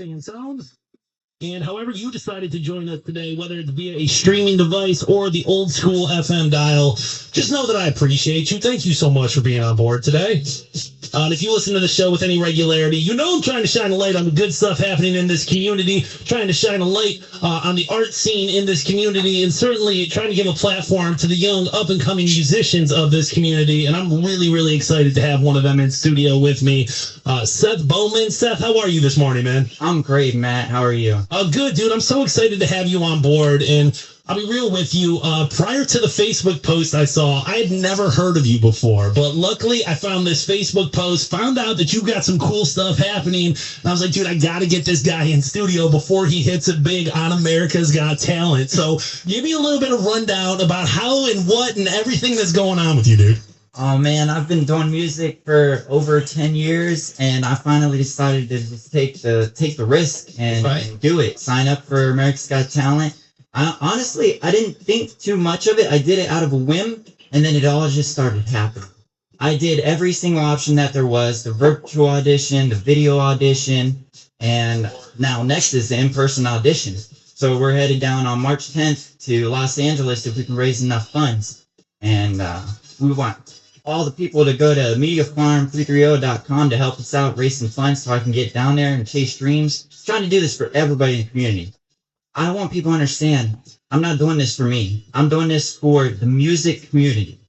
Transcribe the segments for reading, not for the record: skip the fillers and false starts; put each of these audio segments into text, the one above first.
and sound. And however you decided to join us today, whether it's via a streaming device or the old school FM dial, just know that I appreciate you. Thank you so much for being on board today. And if you listen to the show with any regularity, you know I'm trying to shine a light on the good stuff happening in this community, trying to shine a light on the art scene in this community, and certainly trying to give a platform to the young up-and-coming musicians of this community. And I'm really, really excited to have one of them in studio with me, Seth Bowman. Seth, how are you this morning, man? I'm great, Matt. How are you? Good, dude. I'm so excited to have you on board. And I'll be real with you. Prior to the Facebook post I saw, I had never heard of you before. But luckily, I found this Facebook post, found out that you got some cool stuff happening. And I was like, dude, I got to get this guy in studio before he hits it big on America's Got Talent. So give me a little bit of rundown about how and what and everything that's going on with you, dude. Oh, man, I've been doing music for over 10 years, and I finally decided to just take the risk and do it. Sign up for America's Got Talent. Honestly, I didn't think too much of it. I did it out of a whim, and then it all just started happening. I did every single option that there was, the virtual audition, the video audition, and now next is the in-person audition. So we're headed down on March 10th to Los Angeles if we can raise enough funds. And we want all the people to go to mediafarm330.com to help us out, raise some funds so I can get down there and chase dreams. Just trying to do this for everybody in the community. I want people to understand I'm not doing this for me. I'm doing this for the music community.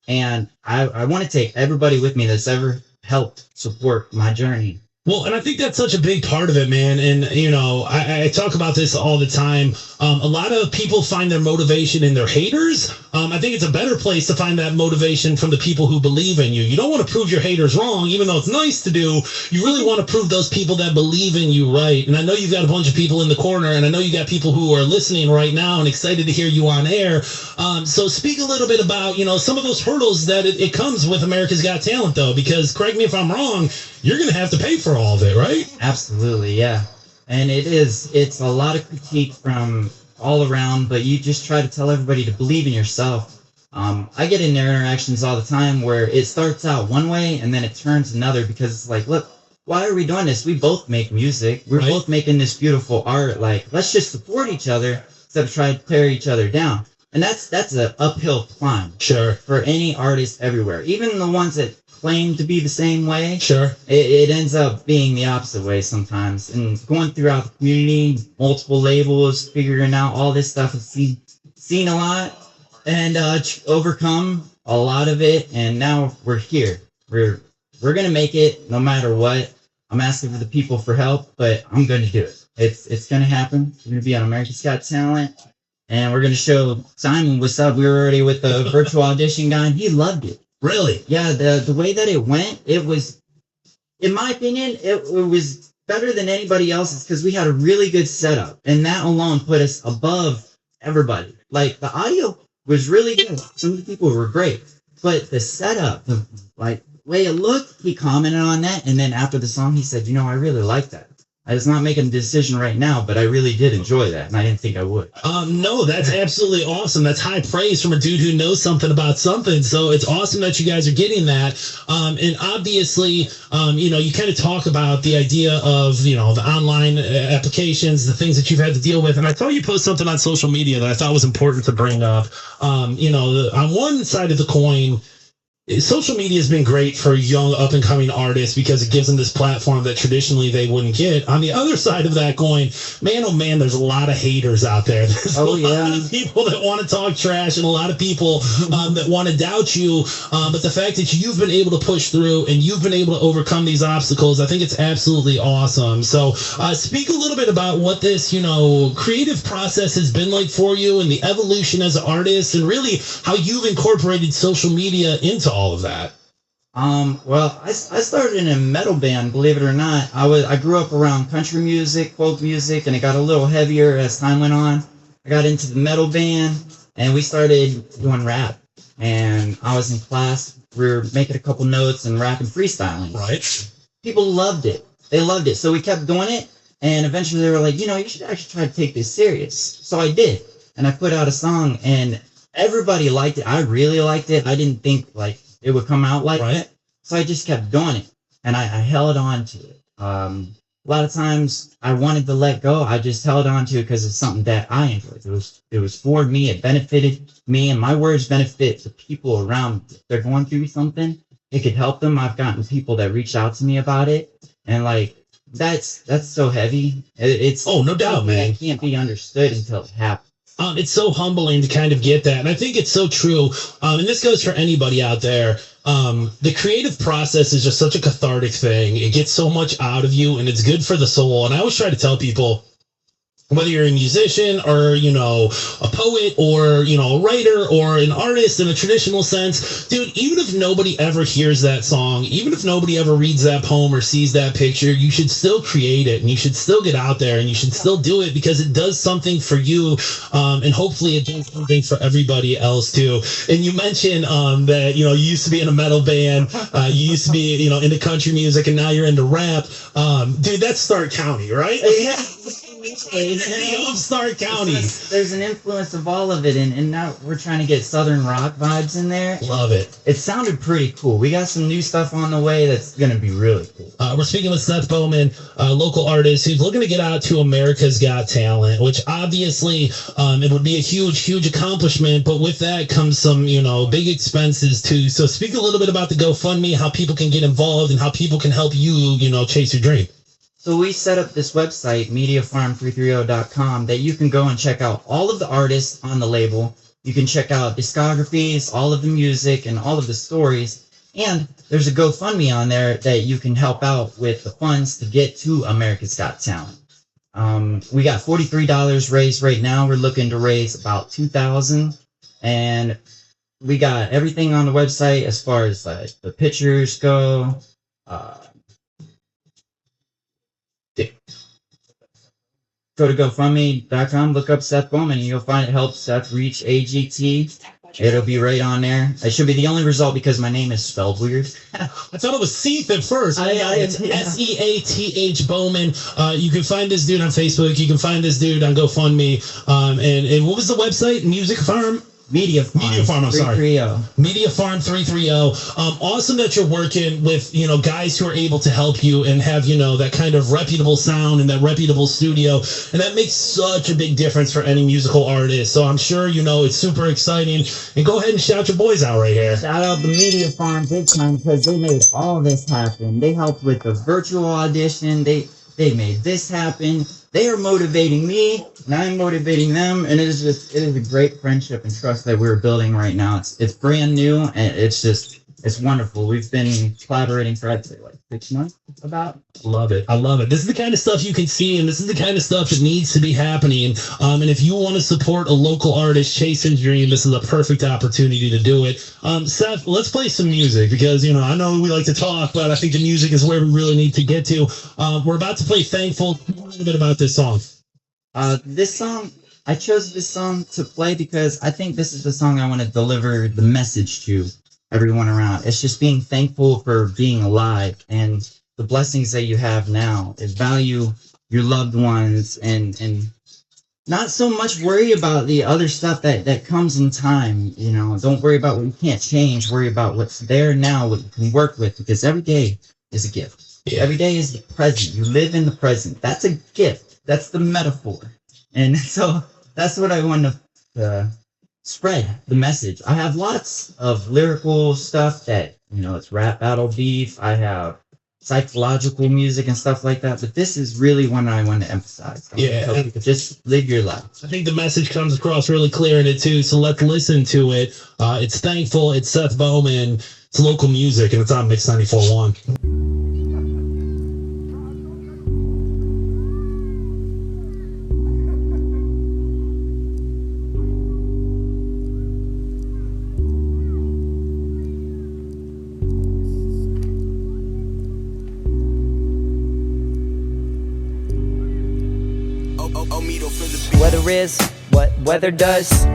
And I want to take everybody with me that's ever helped support my journey. Well, and I think that's such a big part of it, man. And, you know, I talk about this all the time. A lot of people find their motivation in their haters. I think it's a better place to find that motivation from the people who believe in you. You don't want to prove your haters wrong, even though it's nice to do. You really want to prove those people that believe in you right. And I know you've got a bunch of people in the corner, and I know you got people who are listening right now and excited to hear you on air. So speak a little bit about, you know, some of those hurdles that it comes with America's Got Talent, though, because correct me if I'm wrong, you're going to have to pay for all of it, right? Absolutely, yeah. And it's a lot of critique from all around, but you just try to tell everybody to believe in yourself. I get in their interactions all the time where it starts out one way and then it turns another because it's like, look, why are we doing this? We both make music. We're both making this beautiful art. Like, let's just support each other instead of trying to tear each other down. And that's an uphill climb. Sure. For any artist everywhere. Even the ones that claim to be the same way. Sure. It ends up being the opposite way sometimes. And going throughout the community, multiple labels, figuring out all this stuff, I've seen a lot and overcome a lot of it. And now we're here. We're going to make it no matter what. I'm asking for the people for help, but I'm going to do it. It's going to happen. We're going to be on America's Got Talent. And we're going to show Simon what's up. We were already with the virtual audition guy, and he loved it. Really? Yeah, the way that it went, it was, in my opinion, it was better than anybody else's because we had a really good setup. And that alone put us above everybody. Like, the audio was really good. Some of the people were great. But the setup, the way it looked, he commented on that. And then after the song, he said, you know, I really like that. I was not making a decision right now, but I really did enjoy that, and I didn't think I would. No, that's absolutely awesome. That's high praise from a dude who knows something about something. So it's awesome that you guys are getting that. And obviously, you know, you kind of talk about the idea of, you know, the online applications, the things that you've had to deal with. And I thought you posted something on social media that I thought was important to bring up. You know, on one side of the coin, social media has been great for young up-and-coming artists because it gives them this platform that traditionally they wouldn't get. On the other side of that coin, man, oh man, there's a lot of haters out there. There's a lot of people that want to talk trash and a lot of people that want to doubt you. But the fact that you've been able to push through and you've been able to overcome these obstacles, I think it's absolutely awesome. So speak a little bit about what this, you know, creative process has been like for you and the evolution as an artist and really how you've incorporated social media into all of that. Well, I started in a metal band, believe it or not. I grew up around country music, folk music, and it got a little heavier as time went on. I got into the metal band, and we started doing rap. And I was in class, we were making a couple notes and rapping, freestyling. Right. People loved it. They loved it. So we kept doing it, and eventually they were like, you know, you should actually try to take this serious. So I did. And I put out a song, and everybody liked it. I really liked it. I didn't think, like, it would come out like that. So I just kept doing it. And I held on to it. a lot of times I wanted to let go. I just held on to it because it's something that I enjoyed. It was for me. It benefited me, and my words benefit the people around me. If they're going through something, it could help them. I've gotten people that reach out to me about it, and like that's so heavy. It's oh, no doubt, man. It can't be understood until it happens. It's so humbling to kind of get that. And I think it's so true. And this goes for anybody out there. The creative process is just such a cathartic thing. It gets so much out of you and it's good for the soul. And I always try to tell people, whether you're a musician or, you know, a poet or, you know, a writer or an artist in a traditional sense, dude, even if nobody ever hears that song, even if nobody ever reads that poem or sees that picture, you should still create it and you should still get out there and you should still do it because it does something for you. And hopefully it does something for everybody else too. And you mentioned that, you know, you used to be in a metal band, you used to be, you know, into country music and now you're into rap. Dude, that's Stark County, right? Yeah. Of Stark County. There's an influence of all of it, and now we're trying to get Southern rock vibes in there. Love it. It sounded pretty cool. We got some new stuff on the way that's going to be really cool. We're speaking with Seth Bowman, local artist who's looking to get out to America's Got Talent, which obviously it would be a huge, huge accomplishment, but with that comes some, you know, big expenses too. So speak a little bit about the GoFundMe, how people can get involved, and how people can help you, you know, chase your dream. So we set up this website, mediafarm330.com, that you can go and check out all of the artists on the label. You can check out discographies, all of the music, and all of the stories. And there's a GoFundMe on there that you can help out with the funds to get to America's Got Talent. We got $43 raised right now. We're looking to raise about $2,000. And we got everything on the website as far as like the pictures go. Go to GoFundMe.com, look up Seth Bowman, and you'll find it helps Seth reach AGT. It'll be right on there. It should be the only result because my name is spelled weird. I thought it was Seath at first. It's Seath Bowman. You can find this dude on Facebook. You can find this dude on GoFundMe. And what was the website? Music Farm? Media Farm, I'm sorry. 330. Media Farm 330. Awesome that you're working with, you know, guys who are able to help you and have, you know, that kind of reputable sound and that reputable studio. And that makes such a big difference for any musical artist. So I'm sure, you know, it's super exciting. And go ahead and shout your boys out right here. Shout out the Media Farm big time because they made all this happen. They helped with the virtual audition. They made this happen. They are motivating me, and I'm motivating them, and it is a great friendship and trust that we're building right now. It's brand new, and it's wonderful. We've been collaborating for, I'd say, like 6 months about. Love it. I love it. This is the kind of stuff you can see, and this is the kind of stuff that needs to be happening. And if you want to support a local artist chasing his dream, this is a perfect opportunity to do it. Seth, let's play some music because, you know, I know we like to talk, but I think the music is where we really need to get to. We're about to play Thankful. Tell me a little bit about this song. I chose this song to play because I think this is the song I want to deliver the message to everyone around. It's just being thankful for being alive and the blessings that you have now. Is value your loved ones and not so much worry about the other stuff that comes in time. You know, don't worry about what you can't change. Worry about what's there now, what you can work with, because every day is a gift. Yeah. Every day is the present. You live in the present. That's a gift. That's the metaphor. And so that's what I want to spread the message. I have lots of lyrical stuff that, you know, it's rap battle beef. I have psychological music and stuff like that, but this is really one I want to emphasize. Yeah, you could just live your life. I think the message comes across really clear in it too, so let's listen to it. It's Thankful. It's Seth Bowman. It's local music, and it's on Mix 94.1. Weather is what weather does.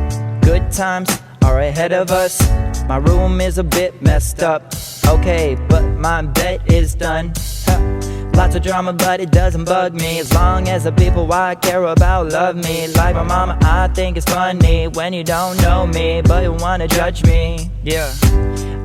Good times are ahead of us. My room is a bit messed up, okay, but my bed is done. Lots of drama, but it doesn't bug me, as long as the people I care about love me. Like my mama, I think it's funny when you don't know me, but you wanna judge me. Yeah,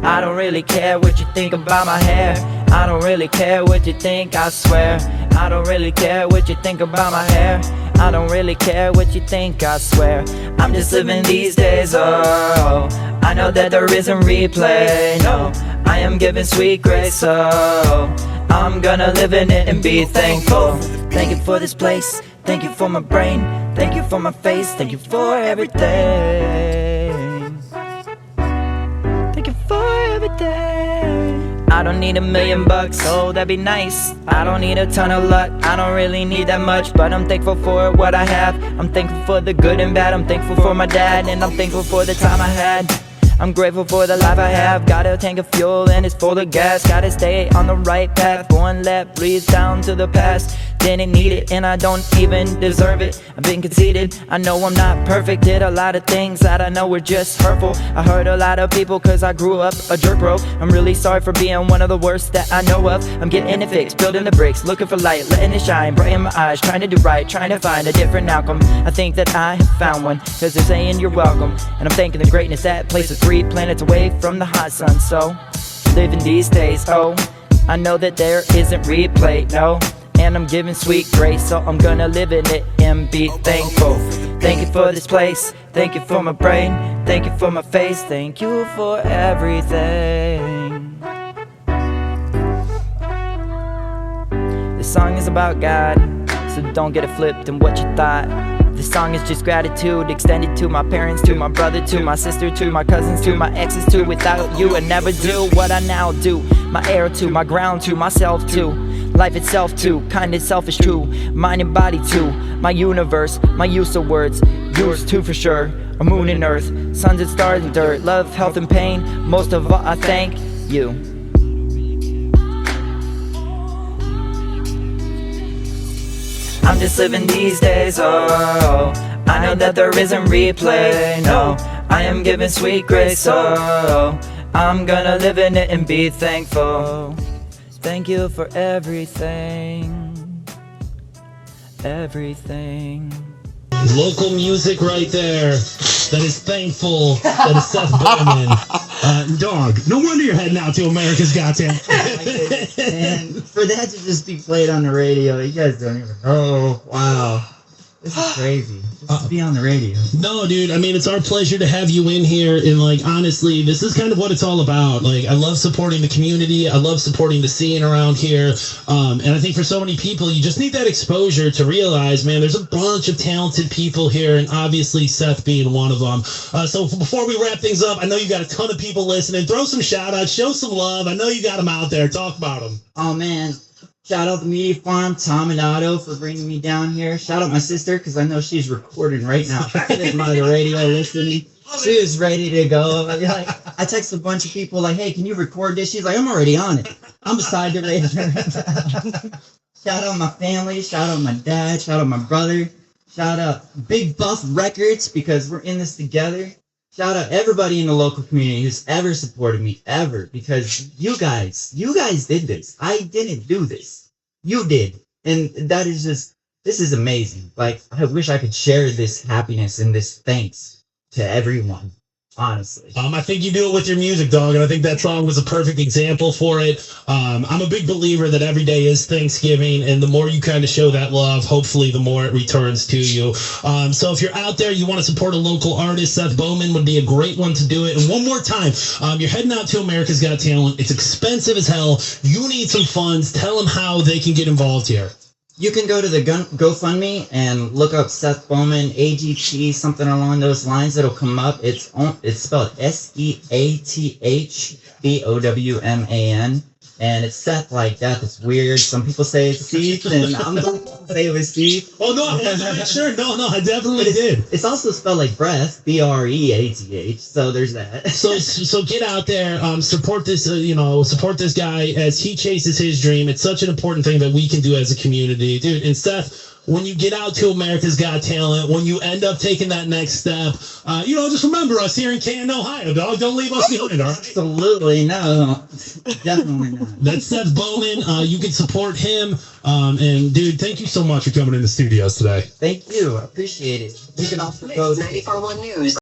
I don't really care what you think about my hair. I don't really care what you think, I swear. I don't really care what you think about my hair. I don't really care what you think, I swear. I'm just living these days, oh. I know that there isn't replay, no. I am giving sweet grace, oh. I'm gonna live in it and be thankful. Thank you for this place, thank you for my brain, thank you for my face, thank you for everything. Thank you for everything. I don't need $1 million, oh that'd be nice. I don't need a ton of luck, I don't really need that much, but I'm thankful for what I have. I'm thankful for the good and bad, I'm thankful for my dad, and I'm thankful for the time I had. I'm grateful for the life I have. Got a tank of fuel and it's full of gas. Gotta stay on the right path. Going left, breathe down to the past. Didn't need it and I don't even deserve it. I've been conceited, I know I'm not perfect. Did a lot of things that I know were just hurtful. I hurt a lot of people cause I grew up a jerk, bro. I'm really sorry for being one of the worst that I know of. I'm getting it fixed, building the bricks, looking for light, letting it shine, bright in my eyes, trying to do right, trying to find a different outcome. I think that I have found one, cause they're saying you're welcome. And I'm thanking the greatness that places 3 planets away from the hot sun. So, living these days, oh, I know that there isn't replay, no. And I'm giving sweet grace, so I'm gonna live in it and be thankful. Thank you for this place, thank you for my brain, thank you for my face, thank you for everything. This song is about God, so don't get it flipped in what you thought. This song is just gratitude extended to my parents, to my brother, to my sister, to my cousins, to my exes, to without you I never do what I now do. My air to, my ground to, myself to, life itself too, kind of selfish too, mind and body too, my universe, my use of words, yours too for sure, a moon and earth, suns and stars and dirt, love, health and pain, most of all I thank you. I'm just living these days, oh, I know that there isn't replay, no, I am giving sweet grace, oh, I'm gonna live in it and be thankful. Thank you for everything, everything. Local music right there. That is thankful. That is Seth Bowman. Dog, no wonder you're heading out to America's Got Talent. And for that to just be played on the radio, you guys don't even know. Wow. This is crazy. Just to be on the radio. No, dude. I mean, it's our pleasure to have you in here. And, like, honestly, this is kind of what it's all about. Like, I love supporting the community. I love supporting the scene around here. And I think for so many people, you just need that exposure to realize, man, there's a bunch of talented people here. And obviously, Seth being one of them. So before we wrap things up, I know you got a ton of people listening. Throw some shout outs. Show some love. I know you got them out there. Talk about them. Oh, man. Shout out the Media Farm, Tom and Otto for bringing me down here. Shout out my sister, because I know she's recording right now. Sitting by the radio listening. She was ready to go. I text a bunch of people like, hey, can you record this? She's like, I'm already on it. I'm beside the radio. Shout out my family. Shout out my dad. Shout out my brother. Shout out Big Buff Records, because we're in this together. Shout out everybody in the local community who's ever supported me, ever, because you guys did this. I didn't do this. You did. And that is just, this is amazing. Like, I wish I could share this happiness and this thanks to everyone, honestly. I think you do it with your music, dog, and I think that song was a perfect example for it. I'm a big believer that every day is Thanksgiving, and the more you kind of show that love, hopefully the more it returns to you. So if you're out there, you want to support a local artist, Seth Bowman would be a great one to do it. And one more time, you're heading out to America's Got Talent. It's expensive as hell. You need some funds. Tell them how they can get involved here. You can go to the GoFundMe and look up Seth Bowman, AGT, something along those lines. It'll come up. It's spelled SEATHBOWMAN. And it's Seth like that. It's weird. Some people say it's Steve, and I'm going to say it was Steve. Oh, no, I wasn't really sure. No, I definitely did. It's also spelled like breath, BREATH. So there's that. So get out there, support this, support this guy as he chases his dream. It's such an important thing that we can do as a community, dude. And Seth, when you get out to America's Got Talent, when you end up taking that next step, just remember us here in Canton, Ohio, dog. Don't leave us behind, all right? Absolutely, no. Definitely not. That's Seth Bowman. You can support him. And, dude, thank you so much for coming in the studios today. Thank you. I appreciate it. You can also go to 94.1 News.